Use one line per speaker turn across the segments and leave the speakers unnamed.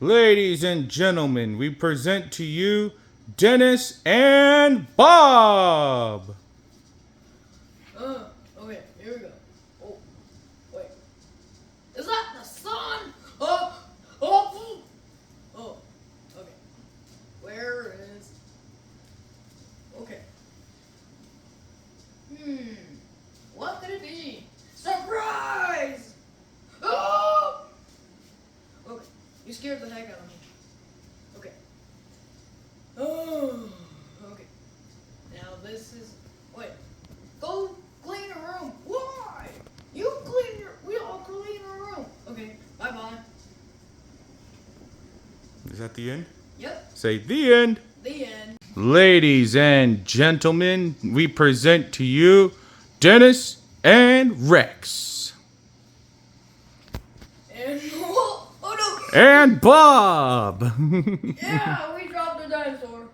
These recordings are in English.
Ladies and gentlemen, we present to you Dennis and Bob.
Okay, here we go. Oh, wait. Is that the sun? Oh, okay. Where is. Okay. What could it be? Surprise! Oh! Okay, you scared the heck out of me. Okay. Oh, okay. Now this is. Wait. Go clean your room. Why? You clean your. We all clean our room. Okay. Bye bye.
Is that the end?
Yep.
Say the end.
The end.
Ladies and gentlemen, we present to you Dennis and Rex.
And oh no.
And Bob.
Yeah, we dropped the dinosaur.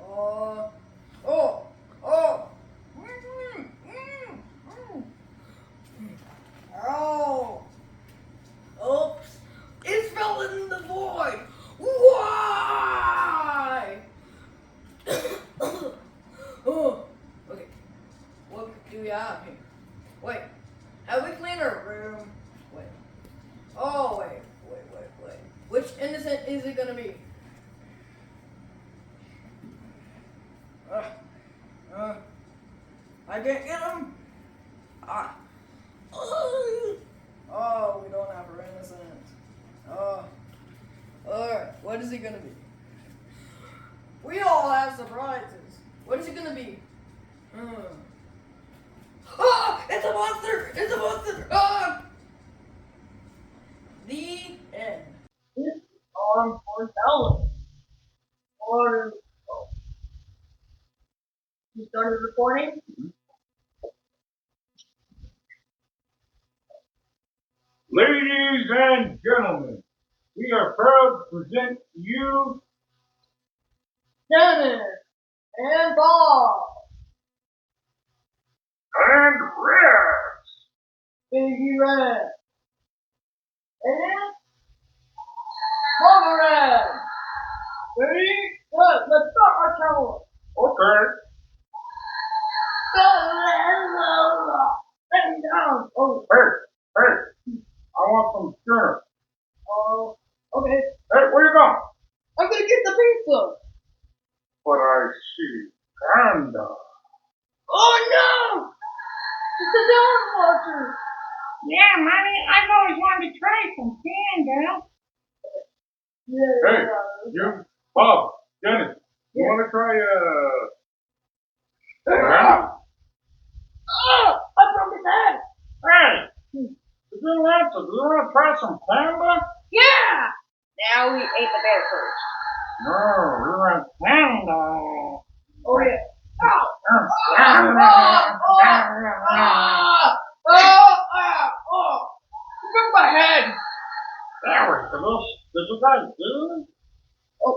Oh. Oh. Oh. Oh. Oops. It fell in the void. Why? Oh. Okay. What do we have here? Wait. Have we cleaned our room? Wait. Oh, wait. Which innocent is it gonna be? I can't get him. Ah. Oh, we don't have her innocent. Oh. Alright, what is it gonna be? We all have surprises. What is it gonna be? Ah! It's a monster! It's a monster! Ah! The end. This is on for Talent. Or you started recording?
Ladies and gentlemen, we are proud to present to you
Dennis and Bob.
and Rex.
Baby Red. And Mama Red. Ready? Good. Let's start our challenge.
Okay.
Let me down. Oh.
Hey, I want some dinner.
Oh. Okay.
Hey, where you going?
I'm gonna get the pizza.
But I see Panda.
Oh no! It's a dog watcher.
Yeah, Mommy, I've always wanted to try some panda.
Yeah.
Hey, you, Bob, Dennis, you want to try Panda?
Oh, I broke his head.
Hey, do you want to try some Panda?
Yeah! Now we ate the bear first.
No, we want Panda.
Oh yeah. Oh. You broke my head.
There we go. Did you guys do it?
Oh.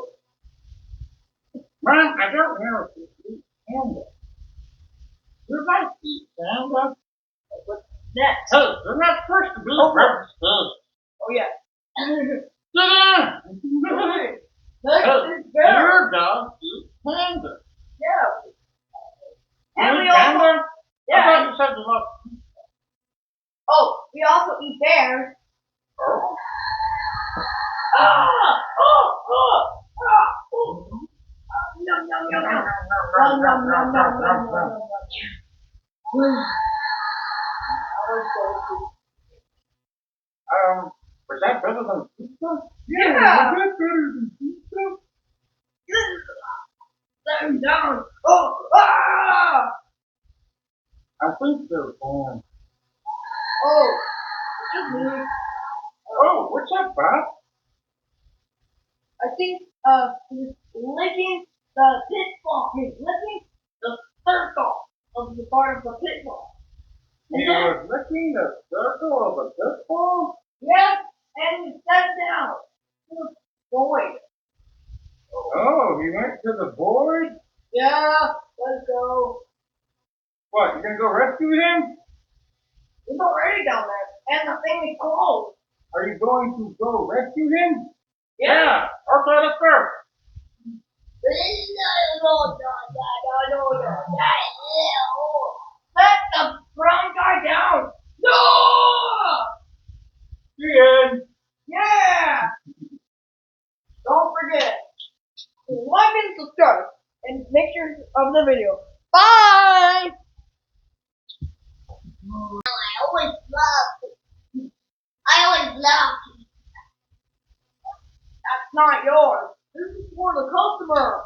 Man, I don't know if you eat Panda. You guys eat Panda?
Next.
Hey, you're not supposed to be breakfast.
Oh yeah.
Sit down.
Next
Hey,
is bear.
your dog eats Panda.
Yeah.
You
And
eat
we also,
Panda? I
yeah.
thought you said you loved
Oh, we also eat bears.
Oh.
Yum, yum, yum, yum.
Was that better than pizza?
Yeah.
Was that better than pizza?
Let him down. Oh, ah!
I think they're fine.
Oh, just me.
Oh, what's up, Bob?
I think he's licking the pitfall. He's licking the circle of the part of the pitfall.
He was licking the circle of a pitfall?
Yes, and he sat down to the void.
Oh, he went to the void?
Yeah, let's go.
What, you gonna go rescue him?
He's already down there, and the thing is closed.
Are you going
going to go rescue him?
Yeah, okay, let's go. Let the brown guy down. No!
The end.
Yeah! Don't forget, like and subscribe, and make sure of the video. Bye!
I always love.
That's not yours. This is for the customer.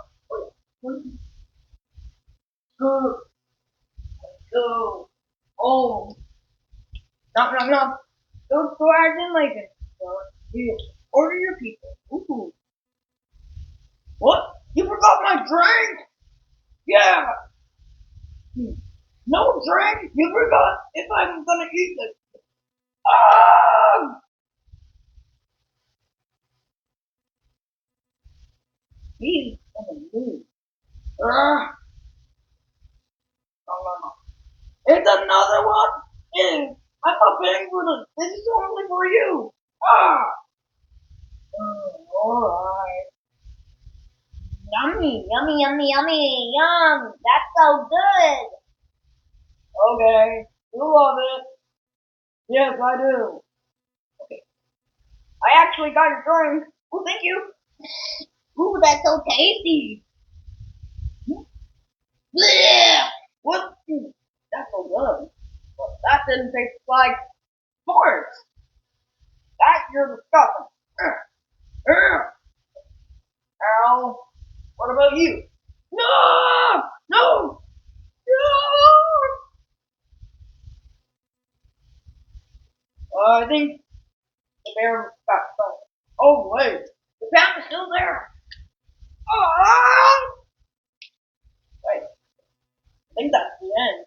Go. Go. Oh. Knock, knock, knock. Go to Action Lincoln. Here. Order your pizza. Ooh. What? You forgot my drink? Yeah. No drink? You forgot if I'm gonna eat this. Ah! He's gonna move. Ah! No, no, no. It's another one? Ew. I'm not paying for this. This is only for you. Ah! Alright.
Yummy, yummy, yummy, yummy, yum. That's so good.
Okay. You love it. Yes, I do. Okay. I actually got your drink. Oh, thank you.
Ooh, that's so tasty.
Blech. What? That's so good. Well, that didn't taste like sports. That you're disgusting. Al, what about you? No! No! No! I think the bear got stung. Oh, wait. The path is still there. Ah! Wait. I think that's the end.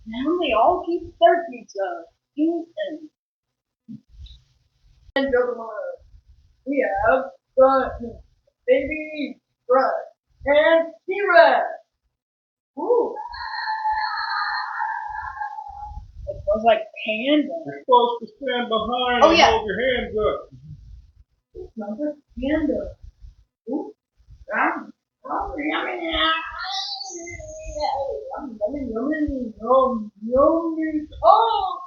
Now they all keep their pizza. And gentlemen, we have the baby Red and T-Red. Ooh. It smells like panda.
You're supposed to stand behind
Oh,
and
yeah.
hold your hands up.
It smells like panda. Ooh. Yum. Oh, yummy. Yum, yummy, yummy, yum, yummy. Oh!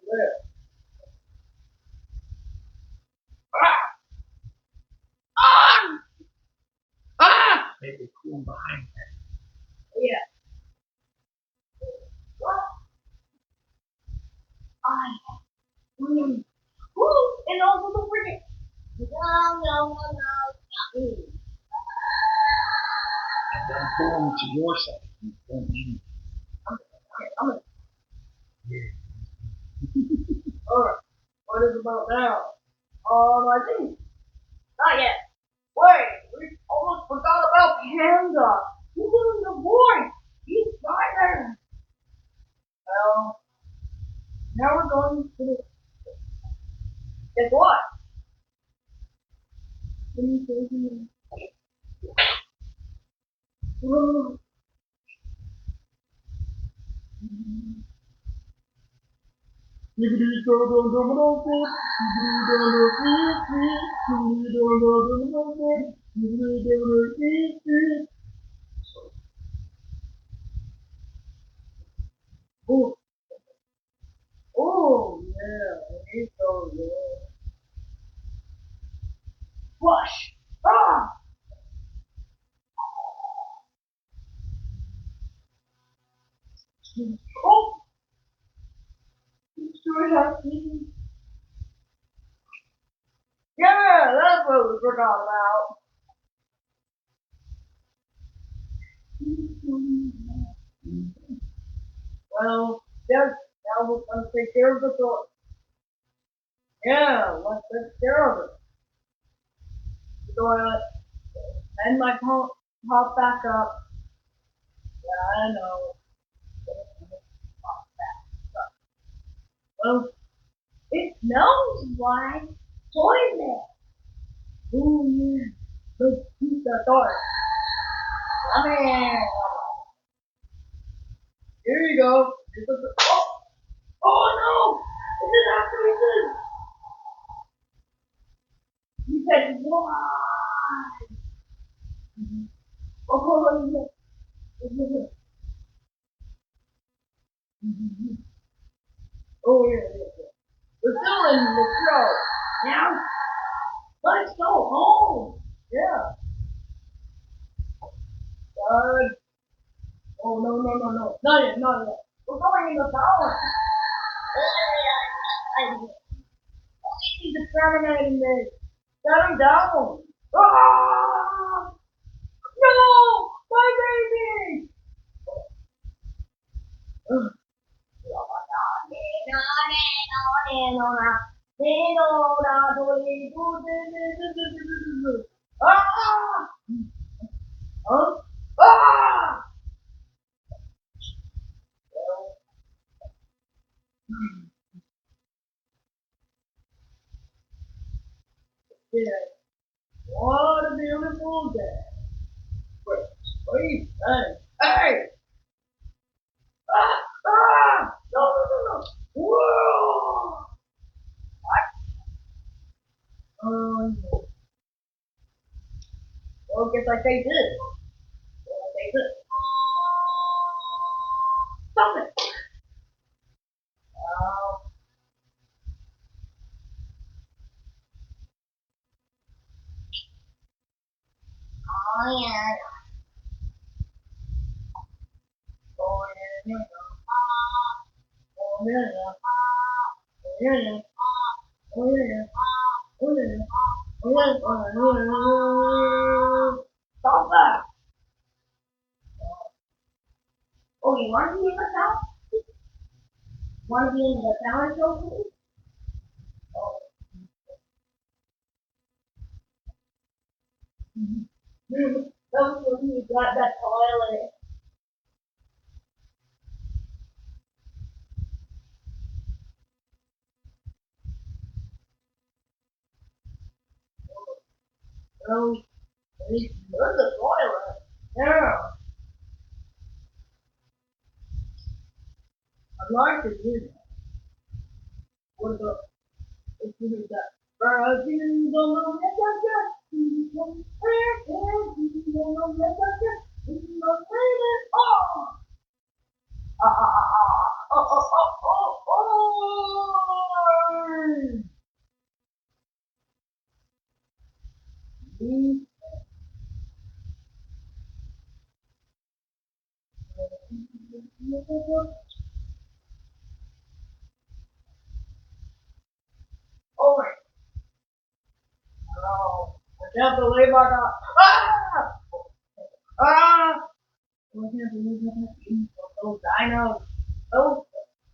There. Ah! Ah! Ah!
Maybe cool behind.
Yeah. What? Ooh, and also don't forget.
No, no, no, no.
And then pull them to your side. You don't need
I'm gonna. Alright. What is about now? I think. Not yet. Wait, we almost forgot about Panda. Who's in the boy? He's right there. Well, now we're going to the. Guess what? Ooh. Ooh. Oh, yeah, he's so good. Flush! Ah! Oh! Yeah, that's what we forgot about. Well, yes, now we're gonna take care of the door. Yeah, let's take care of it. The toilet. And my pop back up. Yeah, I know. Pop back up. Well, it smells like toilet. Oh yeah. Let's keep the door. Yummy. Here you go. Oh no! It did not do this! You said why? Oh yeah. Oh yeah. We're still in the show. Now, let's go home. Yeah. Good. Oh no. Not yet. We're going in the tower. He's exterminating me. Shut him down. Ah! No! My baby! Ah! Huh? Ah! Yeah. What a beautiful day. Wait, hey! Ah! Ah! No. Whoa! No. Well, guess I say this. Stop it! Oh,
yeah.
oh yeah. Oh yeah. Oh yeah. Oh yeah. Oh yeah. Stop that! Oh, you want to be in the town? Want to be in the talent show, please? Oh. That was when you got that toilet. Oh, there's the toilet. Yeah, I'd like to do that. What about if you do that? Virgins on the oh! Oh! Oh, no. I can't believe I got. Ah! Ah! I can't believe I got eaten from those dinos. Oh,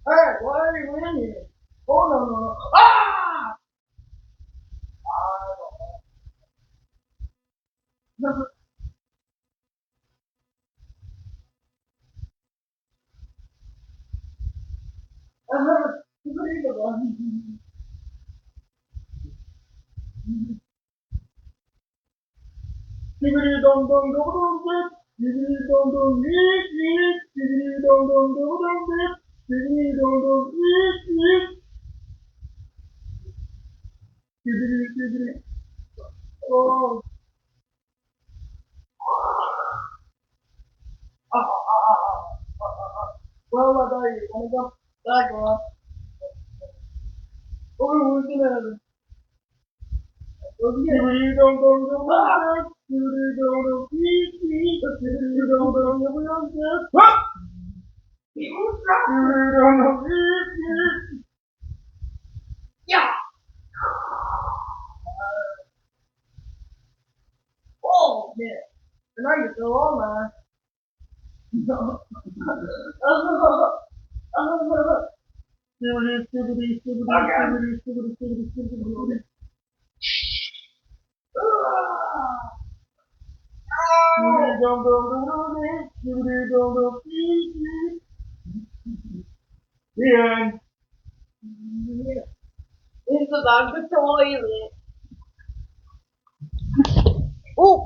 hey, why are you in here? Oh, no. Ah! Ah! Diggity dong dong dong dong dip. Diggity dong dong eat eat. Diggity dong dong dong dong dip. Diggity dong dong eat eat. Diggity. Oh. Well, I got you. Wanna go back off? Oh, who's gonna? Diggity dong dong dong dong. Diggity dong dong eat eat. Diggity dong dong dong dong dip. Diggity dong dong eat eat. Yeah. Oh, man. And now you're still on there. The end. It's about the toilet. Oh!